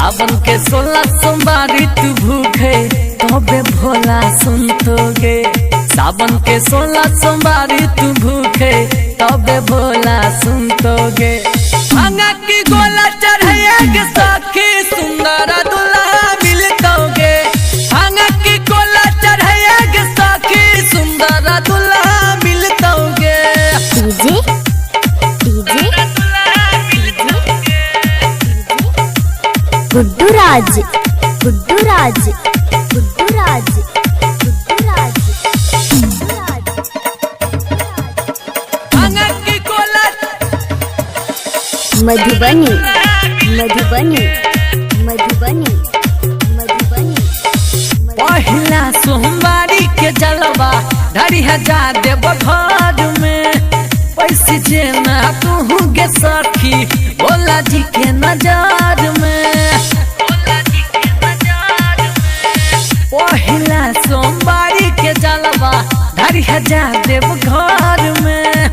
सावन के 16 सोमवारी तू भूखे तबे भोला सुनतोगे। सावन के 16 सोमवारी तू भूखे तबे भोला सुनतोगे। भांगा की गोला चढ़ाएगे सखी सुंदर दुल्हा मिलतोगे। भांगा की गोला चढ़ाएगे सखी सुंदर दुल्हा मिलतोगे। गुड्डू राज गुड्डू राज गुड्डू राज गुड्डू राज भांगा की गोला मधुबनी मधुबनी मधुबनी मधुबनी पहिला सोमवारी के जलवा ढारी हजार देव घर में। पैसे जेना तू गे सखी भोला जी के नजर में। पहिला सोमवारी के जलवा ढारी हजार देव घर में।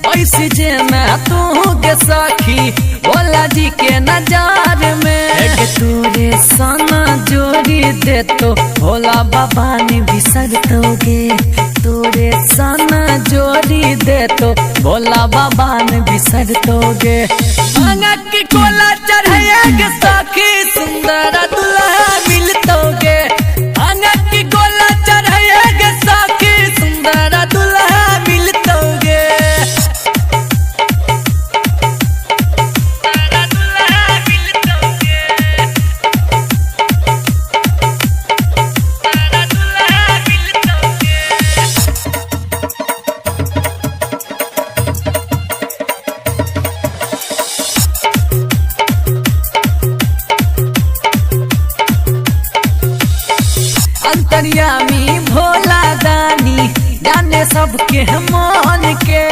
पैसे जेना तू गे सखी भोला जी के नजर में। एक तोरे सना जोड़ी दे तो भोला बाबा ने बिसरतोगे। तोरे सना जोड़ी दे तो भोला बाबा ने बिसरतोगे। भांगा की गोला चढ़ाएगे सखी सुंदर दुल्हा मिलतोगे। भांगा की गोला चढ़ाएगे सखी सुंदर दुल्हा मिलतोगे। अंतर्यामी भोला दानी जाने सबके मन के।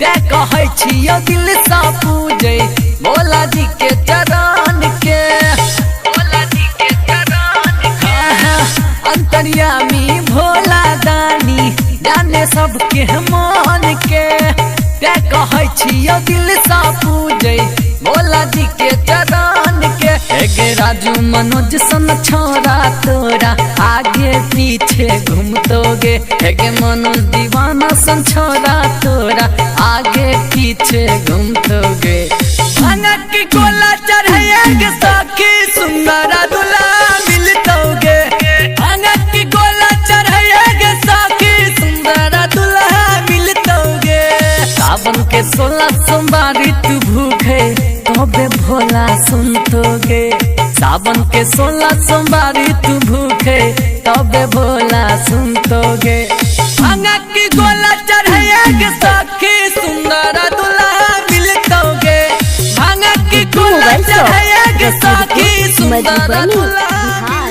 ते कहै छियो दिल सा पूजे भोला जी के चरण के। भोला जी के चरण के अंतर्यामी भोला दानी जाने सबके मन के। ते कहै छियो दिल सा पूजे भोला जी के चरण के। एगे राजू मनोज सन छोरा तोरा आगे पीछे घूमतोगे। एगे मनोज दीवाना सन छोरा तोरा आगे पीछे घूमतोगे। भांगा की गोला चढ़ाएगे सखी सुंदर दुल्हा मिलतोगे। भांगा की गोला चढ़ाएगे सखी सुंदर दुल्हा मिलतोगे। सावन के 16 सोमवारी तू भूखे तबे भोला सुनतोगे। सावन के 16 सोमवारी तू भूखे तबे भोला सुनतोगे। भांगा की गोला चढ़ाएगे सखी सुंदर दुल्हा मिलतोगे। भांगा की गोला चढ़ाएगे सखी सुंदर दुल्हा।